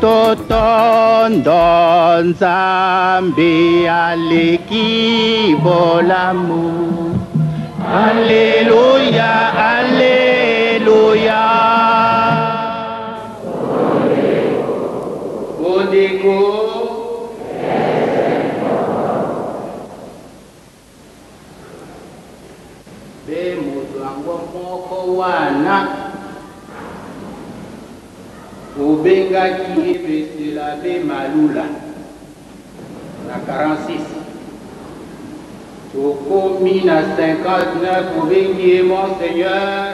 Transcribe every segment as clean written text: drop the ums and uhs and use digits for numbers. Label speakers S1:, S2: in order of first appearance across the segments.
S1: totondo nzambe aleki bolamu. Alléluia, alléluia. Odeko. Be moto yango moko wana obengaki ebesela be malula na 46. Tokomi na 59 obengi Monseigneur.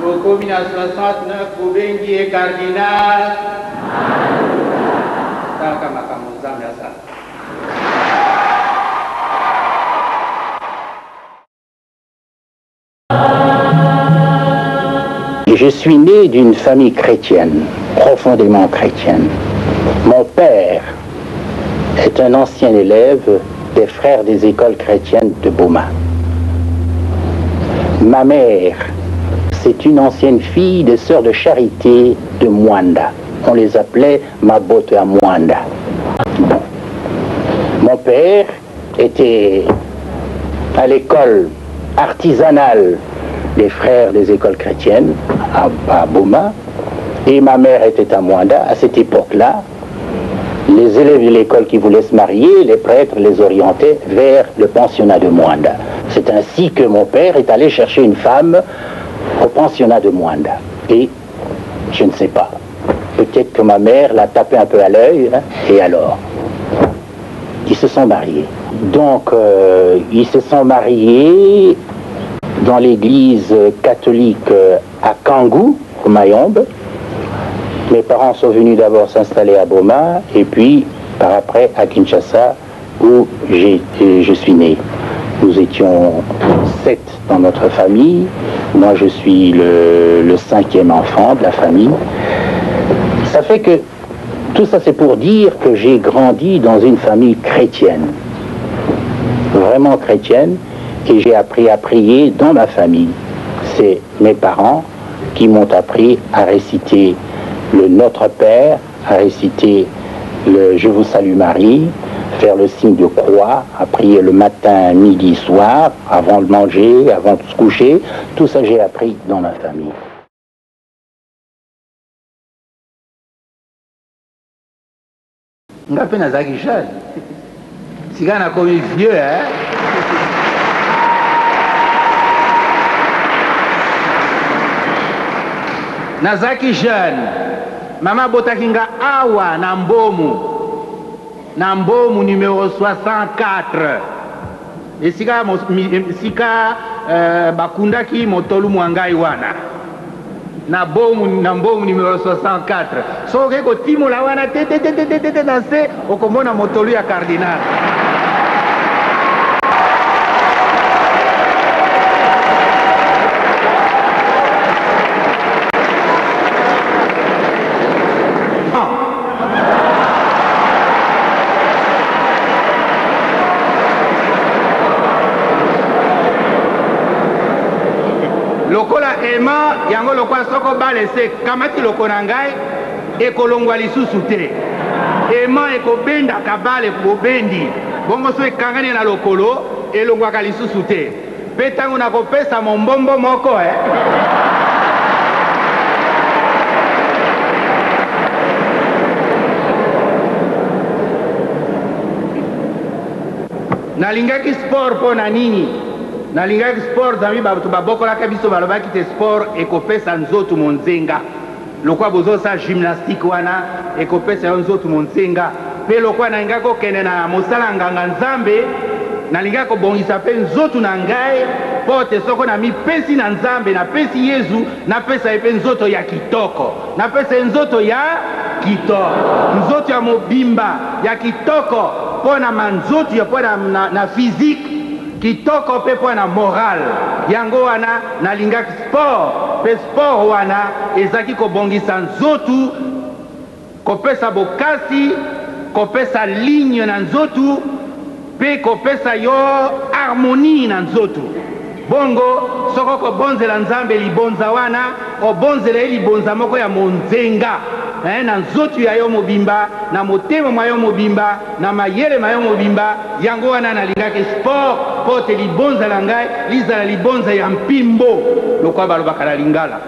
S1: Tokomi na 69 obengi cardinal. Taka makambo nzambe asala.
S2: Je suis né d'une famille chrétienne, profondément chrétienne. Mon père est un ancien élève des frères des écoles chrétiennes de Boma. Ma mère, c'est une ancienne fille des sœurs de charité de Mwanda. On les appelait Maboto à Mwanda. Mon père était à l'école artisanale des frères des écoles chrétiennes à Boma, et ma mère était à Mwanda. À cette époque-là, les élèves de l'école qui voulaient se marier, les prêtres les orientaient vers le pensionnat de Mwanda. C'est ainsi que mon père est allé chercher une femme au pensionnat de Mwanda. Et je ne sais pas, peut-être que ma mère l'a tapé un peu à l'œil, hein, et alors ils se sont mariés. Donc ils se sont mariés dans l'église catholique à Kangou, au Mayombe. Mes parents sont venus d'abord s'installer à Boma et puis par après à Kinshasa où je suis né. Nous étions 7 dans notre famille. Moi je suis le 5e enfant de la famille. Ça fait que tout ça c'est pour dire que j'ai grandi dans une famille chrétienne. Vraiment chrétienne. Et j'ai appris à prier dans ma famille. C'est mes parents qui m'ont appris à réciter le Notre Père, à réciter le Je vous salue Marie, faire le signe de croix, à prier le matin, midi, soir, avant de manger, avant de se coucher. Tout ça j'ai appris dans ma famille.
S1: Nga pe nazaki jeune. Sika na komi vieux, hein? Nazaki jeune. Maman botakinga awa na mbomu numéro 64. Et sika bakundaki motolu mwangai wana. Na mbomu numéro 64. So ko timola wana tete na se okomona motolu ya cardinal. Lokola ema yango lokola soko balese kamati lokona ngai ekolongwa lisusu te. Ema ekobenda kabale bobendi bongo so ekangani na lokolo elongwaka lisusu te. Pe tango nakopesa mombombo moko nalingaki sport po na nini? Nalingaki sport zami bato babokolaka biso balobaki te sport ekopesa nzoto monzenga. Lokwa bozo sa gymnastique wana ekopesa yo nzoto monzenga. Pe lokwa na ngaka kokende na mosala nganga nzambe nalingaka kobongisa pe nzoto na ngai pote soko na mipesi na nzambe na pesi Yesu na pesa pe nzoto ya kitoko. Na pesa nzoto ya kitoko. Nzoto ya mobimba ya kitoko pona manzoto ya pona na physique. Kitoko pe po na moral yango wana nalingaki sport pe sport wana ezaki kobongisa nzotu kopesa bokasi kopesa ligne na nzotu pe kopesa yo harmonie na nzotu bongo soko kobonzela nzambe libonza wana obonzela ye libonza moko ya monzenga na nzoto ya yo mobimba na motema mwa yo mobimba na mayele ma yo mobimba yango wana nalingaki sport mpo te libonza na ngai lizala libonza ya mpimbo lokwa balobaka na lingala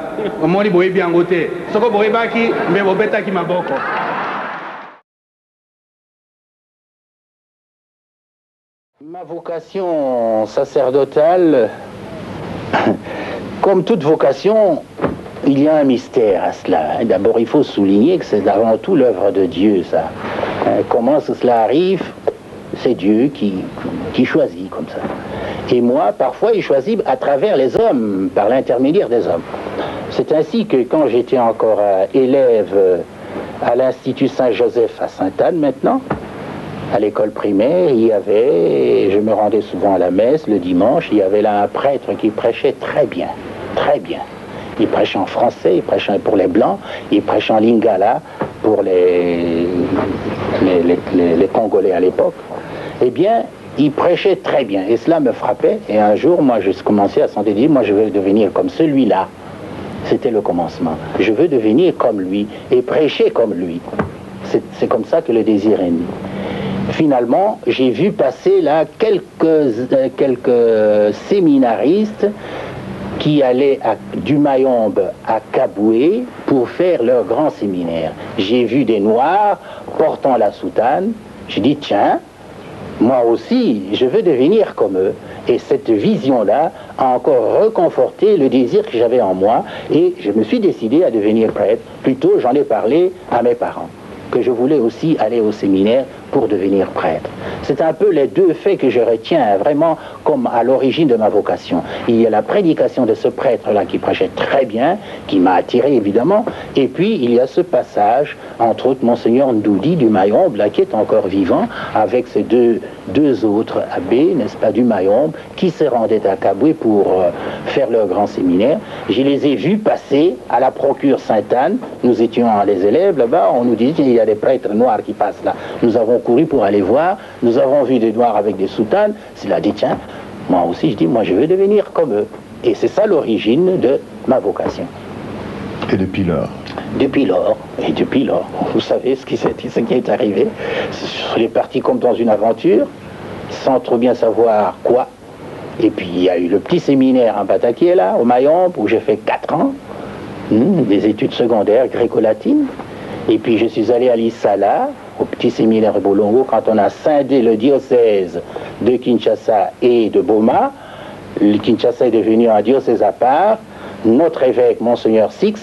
S1: omoni boyebi yango te soko boyebaki mbe bobetaki maboko.
S2: Ma vocation sacerdotale, comme toute vocation, il y a un mystère à cela. D'abord, il faut souligner que c'est avant tout l'œuvre de Dieu, ça. Comment cela arrive? C'est Dieu qui choisit comme ça. Et moi, parfois, il choisit à travers les hommes, par l'intermédiaire des hommes. C'est ainsi que quand j'étais encore élève à l'Institut Saint-Joseph à Sainte-Anne maintenant, à l'école primaire, il y avait, je me rendais souvent à la messe le dimanche, il y avait là un prêtre qui prêchait très bien, très bien. Il prêchait en français, il prêchait pour les Blancs, il prêchait en lingala pour les Congolais à l'époque. Eh bien, il prêchait très bien et cela me frappait. Et un jour, moi, je commençais à sentir dire, moi, je veux devenir comme celui-là. C'était le commencement. Je veux devenir comme lui et prêcher comme lui. C'est comme ça que le désir est né. Finalement, j'ai vu passer là quelques séminaristes qui allaient du Mayombe à Kaboué pour faire leur grand séminaire. J'ai vu des Noirs portant la soutane. J'ai dit, tiens, moi aussi, je veux devenir comme eux. Et cette vision-là a encore reconforté le désir que j'avais en moi. Et je me suis décidé à devenir prêtre. Plutôt, j'en ai parlé à mes parents, que je voulais aussi aller au séminaire pour devenir prêtre. C'est un peu les deux faits que je retiens vraiment comme à l'origine de ma vocation. Il y a la prédication de ce prêtre-là qui prêchait très bien, qui m'a attiré évidemment, et puis il y a ce passage, entre autres Monseigneur Ndoudi du Mayombe, là, qui est encore vivant, avec ces deux autres abbés, n'est-ce pas, du Mayombe, qui se rendaient à Kaboué pour faire leur grand séminaire. Je les ai vus passer à la procure Sainte-Anne. Nous étions les élèves là-bas, on nous disait il y a des prêtres noirs qui passent là. Nous avons couru pour aller voir, nous avons vu des noirs avec des soutanes. C'est là, dit tiens, moi aussi je dis, moi je veux devenir comme eux. Et c'est ça l'origine de ma vocation.
S3: Et depuis lors?
S2: Depuis lors, et depuis lors, vous savez ce qui est arrivé. Je suis parti comme dans une aventure, sans trop bien savoir quoi. Et puis il y a eu le petit séminaire en Batakié là, au Mayombe, où j'ai fait 4 ans, des études secondaires gréco-latines. Et puis je suis allé à l'Issala, au petit séminaire de Bolongo, quand on a scindé le diocèse de Kinshasa et de Boma. Le Kinshasa est devenu un diocèse à part. Notre évêque, Monseigneur Six,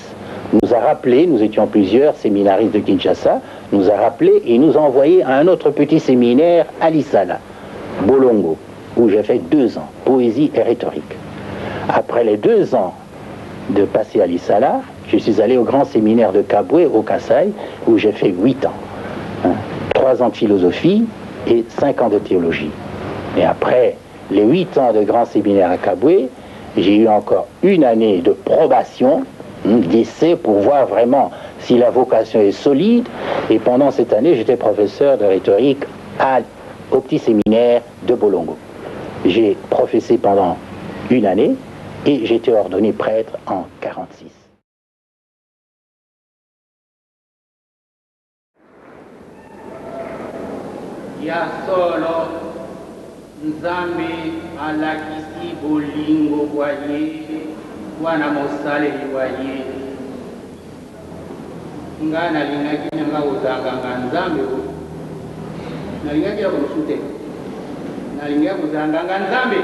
S2: nous a rappelé, nous étions plusieurs séminaristes de Kinshasa, nous a rappelé et nous a envoyé à un autre petit séminaire à l'Issala, Bolongo, où j'ai fait 2 ans, poésie et rhétorique. Après les 2 ans de passer à l'Issala, je suis allé au grand séminaire de Kaboué, au Kasaï, où j'ai fait 8 ans. 3 ans de philosophie et 5 ans de théologie. Et après les 8 ans de grand séminaire à Kaboué, j'ai eu encore 1 année de probation, d'essai pour voir vraiment si la vocation est solide. Et pendant cette année, j'étais professeur de rhétorique au petit séminaire de Bolongo. J'ai professé pendant 1 année et j'ai été ordonné prêtre en 1946.
S1: Ya solo nzambe alakisi bolingo bwa ye wana mosaleli wa ye nga nalingaki nanga kozanganga nzambe nalingaki ya kolusu te nalingaki kozanganga nzambe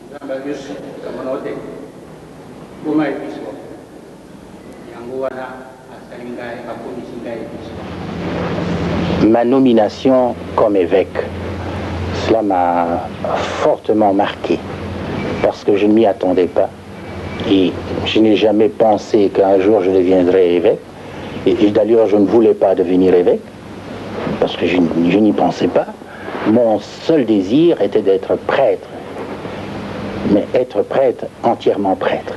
S1: nzambe abiso kamona te boma ebiso yango wana asali ngai akomisi ngai ebiso.
S2: Ma nomination comme évêque, cela m'a fortement marqué parce que je ne m'y attendais pas et je n'ai jamais pensé qu'un jour je deviendrais évêque et d'ailleurs je ne voulais pas devenir évêque parce que je n'y pensais pas. Mon seul désir était d'être prêtre, mais être prêtre, entièrement prêtre.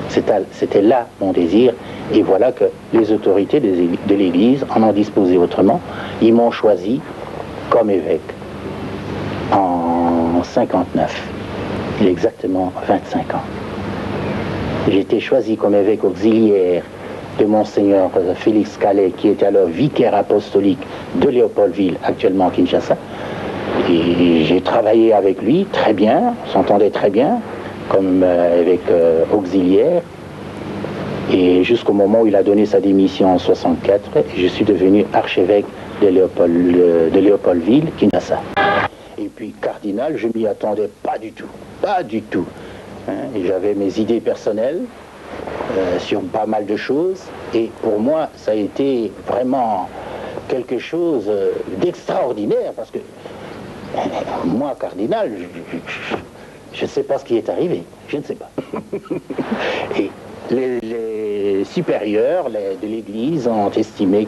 S2: C'était là mon désir. Et voilà que les autorités de l'Église en ont disposé autrement. Ils m'ont choisi comme évêque en 1959. Il y a exactement 25 ans. J'ai été choisi comme évêque auxiliaire de Monseigneur Félix Calais, qui était alors vicaire apostolique de Léopoldville, actuellement à Kinshasa. Et j'ai travaillé avec lui très bien, on s'entendait très bien, comme évêque auxiliaire. Et jusqu'au moment où il a donné sa démission en 64, je suis devenu archevêque de Léopoldville, Kinshasa. Et puis cardinal, je m'y attendais pas du tout, pas du tout. Hein, et j'avais mes idées personnelles sur pas mal de choses. Et pour moi, ça a été vraiment quelque chose d'extraordinaire, parce que moi, cardinal, je ne sais pas ce qui est arrivé, je ne sais pas. Et les supérieurs de l'Église ont estimé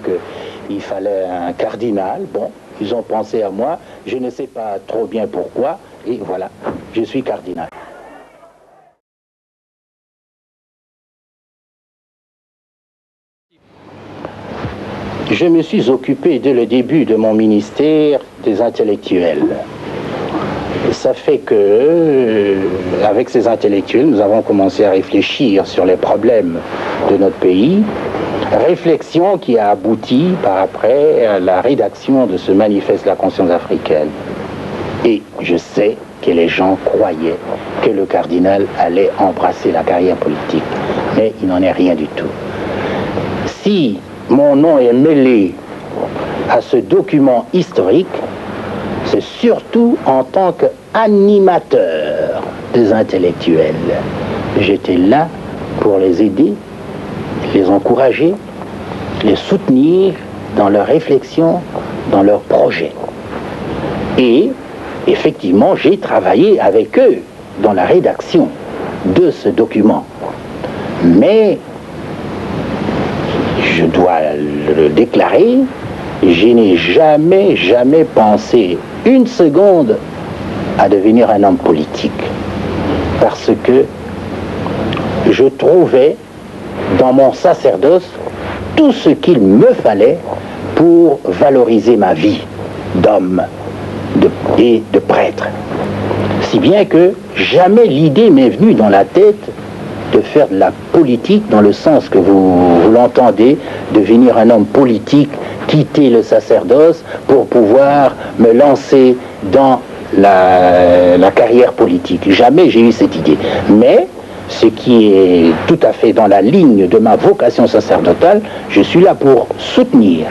S2: qu'il fallait un cardinal. Bon, ils ont pensé à moi, je ne sais pas trop bien pourquoi, et voilà, je suis cardinal. Je me suis occupé dès le début de mon ministère des intellectuels. Ça fait que, avec ces intellectuels, nous avons commencé à réfléchir sur les problèmes de notre pays. Réflexion qui a abouti par après à la rédaction de ce manifeste de la conscience africaine. Et je sais que les gens croyaient que le cardinal allait embrasser la carrière politique. Mais il n'en est rien du tout. Si mon nom est mêlé à ce document historique, c'est surtout en tant qu'animateur des intellectuels. J'étais là pour les aider, les encourager, les soutenir dans leurs réflexions, dans leurs projets. Et effectivement, j'ai travaillé avec eux dans la rédaction de ce document. Mais je dois le déclarer, je n'ai jamais pensé une seconde à devenir un homme politique. Parce que je trouvais dans mon sacerdoce tout ce qu'il me fallait pour valoriser ma vie d'homme et de prêtre. Si bien que jamais l'idée m'est venue dans la tête de faire de la politique dans le sens que vous l'entendez, devenir un homme politique, quitter le sacerdoce pour pouvoir me lancer dans la carrière politique. Jamais j'ai eu cette idée. Mais ce qui est tout à fait dans la ligne de ma vocation sacerdotale, je suis là pour soutenir,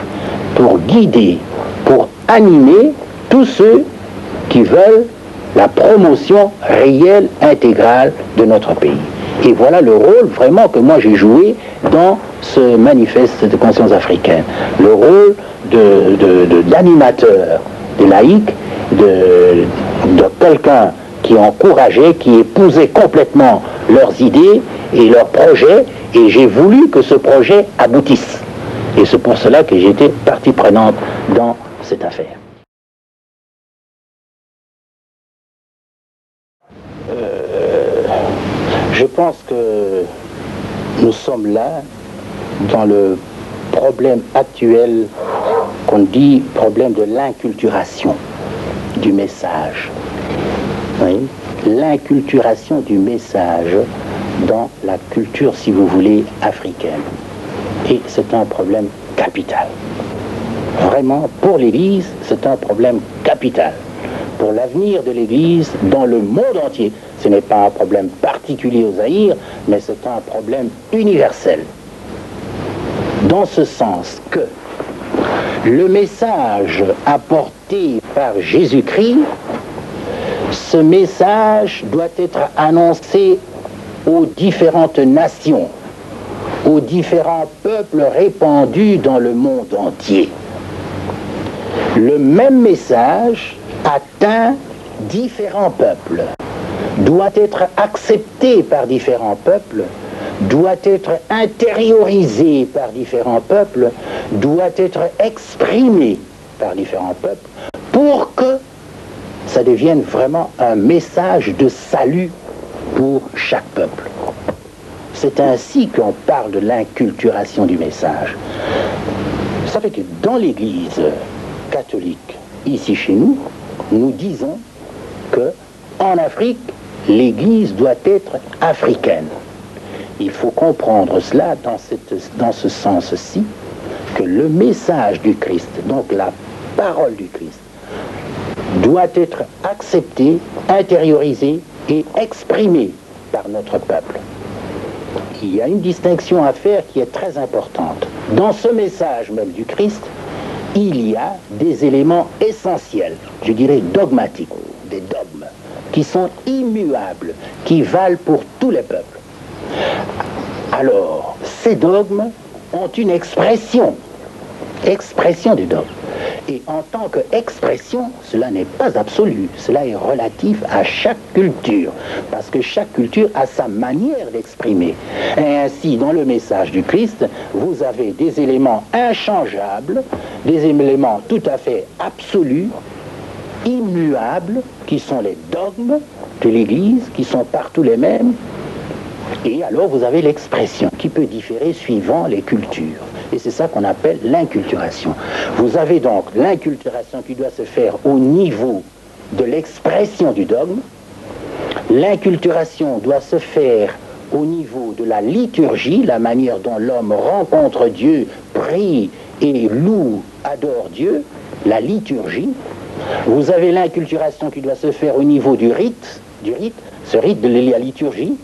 S2: pour guider, pour animer tous ceux qui veulent la promotion réelle, intégrale de notre pays. Et voilà le rôle vraiment que moi j'ai joué dans ce manifeste de conscience africaine. Le rôle d'animateur, de laïc, de quelqu'un qui encourageait, qui épousait complètement leurs idées et leurs projets, et j'ai voulu que ce projet aboutisse. Et c'est pour cela que j'étais partie prenante dans cette affaire. Je pense que nous sommes là dans le problème actuel qu'on dit problème de l'inculturation du message. Oui. L'inculturation du message dans la culture, si vous voulez, africaine. Et c'est un problème capital. Vraiment, pour l'Église, c'est un problème capital. Pour l'avenir de l'Église dans le monde entier. Ce n'est pas un problème particulier au Zaïre, mais c'est un problème universel. Dans ce sens que le message apporté par Jésus-Christ, ce message doit être annoncé aux différentes nations, aux différents peuples répandus dans le monde entier. Le même message atteint différents peuples, doit être accepté par différents peuples, doit être intériorisé par différents peuples, doit être exprimé par différents peuples, pour que ça devienne vraiment un message de salut pour chaque peuple. C'est ainsi qu'on parle de l'inculturation du message. Vous savez que dans l'Église catholique, ici chez nous, nous disons que En Afrique, l'Église doit être africaine. Il faut comprendre cela dans ce sens-ci, que le message du Christ, donc la parole du Christ, doit être accepté, intériorisé et exprimé par notre peuple. Il y a une distinction à faire qui est très importante. Dans ce message même du Christ, il y a des éléments essentiels, je dirais dogmatiques, des dogmes, qui sont immuables, qui valent pour tous les peuples. Alors, ces dogmes ont une expression du dogme. Et en tant qu'expression, cela n'est pas absolu, cela est relatif à chaque culture, parce que chaque culture a sa manière d'exprimer. Et ainsi, dans le message du Christ, vous avez des éléments inchangeables, des éléments tout à fait absolus, immuables, qui sont les dogmes de l'Église, qui sont partout les mêmes. Et alors vous avez l'expression qui peut différer suivant les cultures. Et c'est ça qu'on appelle l'inculturation. Vous avez donc l'inculturation qui doit se faire au niveau de l'expression du dogme. L'inculturation doit se faire au niveau de la liturgie, la manière dont l'homme rencontre Dieu, prie et loue, adore Dieu, la liturgie. Vous avez l'inculturation qui doit se faire au niveau du rite, ce rite de la liturgie.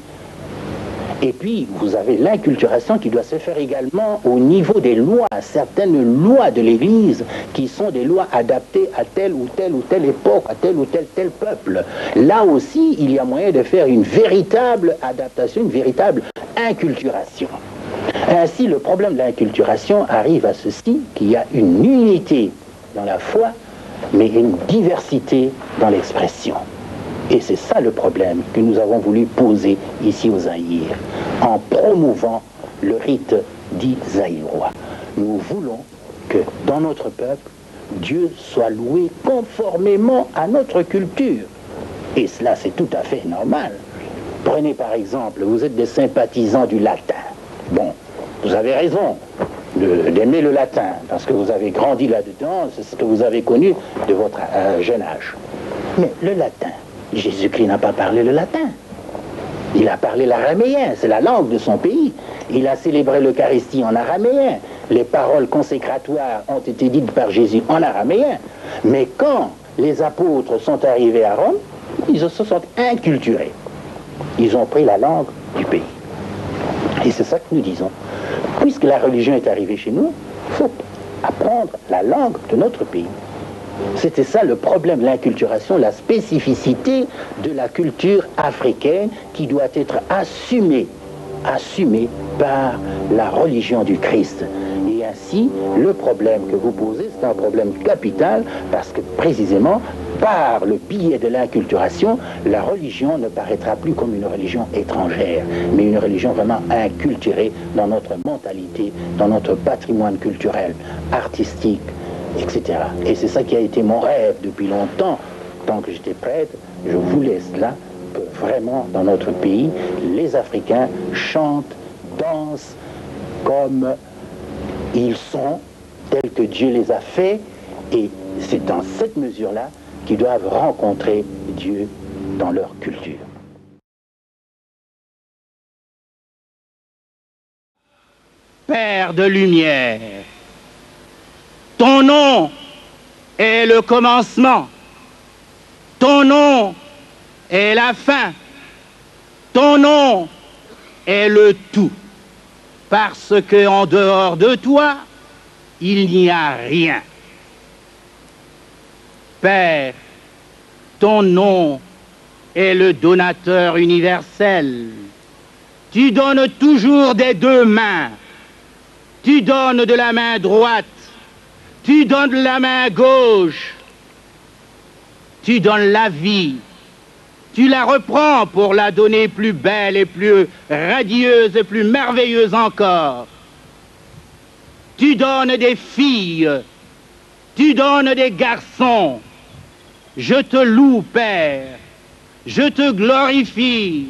S2: Et puis, vous avez l'inculturation qui doit se faire également au niveau des lois, certaines lois de l'Église qui sont des lois adaptées à telle ou telle époque, à tel ou tel peuple. Là aussi, il y a moyen de faire une véritable adaptation, une véritable inculturation. Ainsi, le problème de l'inculturation arrive à ceci, qu'il y a une unité dans la foi, mais une diversité dans l'expression. Et c'est ça le problème que nous avons voulu poser ici au Zaïre, en promouvant le rite dit zaïrois. Nous voulons que dans notre peuple, Dieu soit loué conformément à notre culture. Et cela, c'est tout à fait normal. Prenez par exemple, vous êtes des sympathisants du latin. Bon, vous avez raison d'aimer le latin, parce que vous avez grandi là-dedans, c'est ce que vous avez connu de votre jeune âge. Mais le latin, Jésus-Christ n'a pas parlé le latin. Il a parlé l'araméen, c'est la langue de son pays. Il a célébré l'Eucharistie en araméen. Les paroles consécratoires ont été dites par Jésus en araméen. Mais quand les apôtres sont arrivés à Rome, ils se sont inculturés. Ils ont pris la langue du pays. Et c'est ça que nous disons. Puisque la religion est arrivée chez nous, il faut apprendre la langue de notre pays. C'était ça le problème de l'inculturation, la spécificité de la culture africaine qui doit être assumée par la religion du Christ. Et ainsi, le problème que vous posez, c'est un problème capital, parce que précisément, par le biais de l'inculturation, la religion ne paraîtra plus comme une religion étrangère, mais une religion vraiment inculturée dans notre mentalité, dans notre patrimoine culturel, artistique, etc. Et c'est ça qui a été mon rêve depuis longtemps. Tant que j'étais prêtre, je voulais cela, que vraiment dans notre pays, les Africains chantent, dansent comme ils sont, tels que Dieu les a faits, et c'est dans cette mesure-là qu'ils doivent rencontrer Dieu dans leur culture.
S1: Père de lumière, ton nom est le commencement, ton nom est la fin, ton nom est le tout, parce que en dehors de toi, il n'y a rien. Père, ton nom est le donateur universel. Tu donnes toujours des deux mains. Tu donnes de la main droite. Tu donnes de la main gauche. Tu donnes la vie. Tu la reprends pour la donner plus belle et plus radieuse et plus merveilleuse encore. Tu donnes des filles. Tu donnes des garçons. Je te loue, Père. Je te glorifie.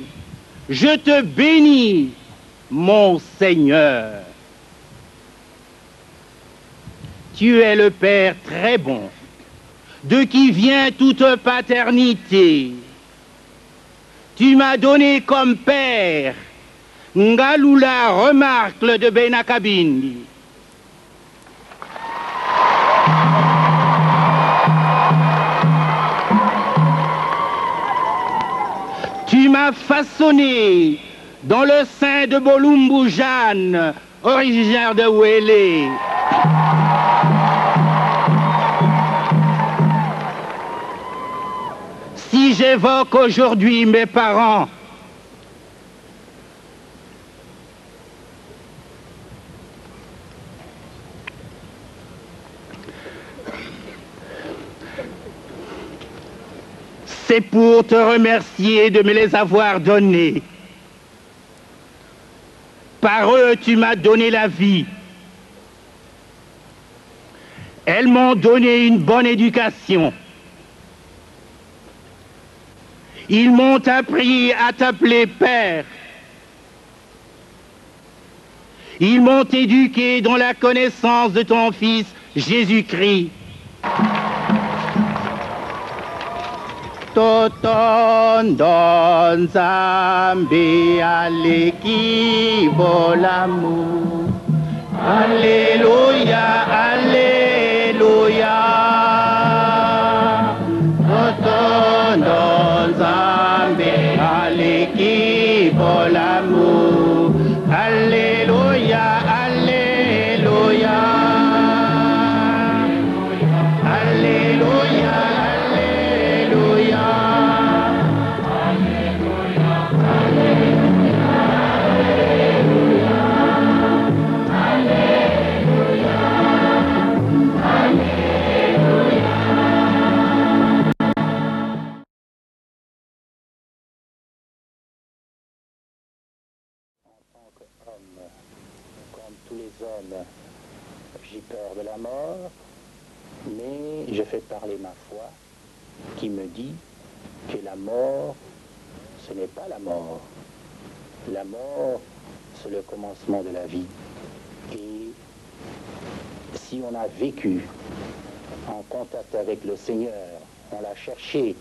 S1: Je te bénis, mon Seigneur. Tu es le Père très bon, de qui vient toute paternité, Tu m'as donné comme père Ngalula Remarque de Benakabindi. Tu m'as façonné dans le sein de Bolumbu Jeanne, originaire de Wélé. Si j'évoque aujourd'hui mes parents, c'est pour te remercier de me les avoir donnés. Par eux, tu m'as donné la vie. Elles m'ont donné une bonne éducation. Ils m'ont appris à t'appeler père. Ils m'ont éduqué dans la connaissance de ton Fils Jésus-Christ. Toton don zambi aleki bolamu. Alléluia, alléluia. Toton don zambi aleki bolamu. Alléluia, alléluia. Alléluia.
S2: Comme tous les hommes, j'ai peur de la mort, mais je fais parler ma foi qui me dit que la mort, ce n'est pas la mort. La mort, c'est le commencement de la vie. Et si on a vécu en contact avec le Seigneur, on l'a cherché,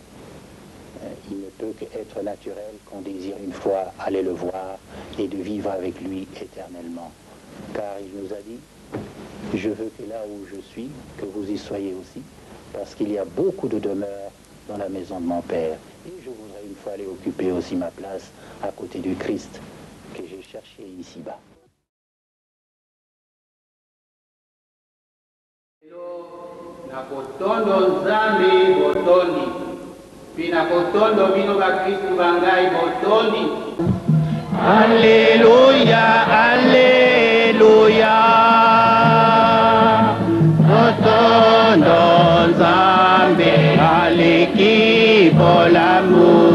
S2: il ne peut qu'être naturel qu'on désire une fois aller le voir et de vivre avec lui éternellement. Car il nous a dit, je veux que là où je suis, que vous y soyez aussi, parce qu'il y a beaucoup de demeures dans la maison de mon Père. Et je voudrais une fois aller occuper aussi ma place à côté du Christ que j'ai cherché ici-bas.
S1: Alléluia, alléluia. Totondo Nzambe aleki bolamu.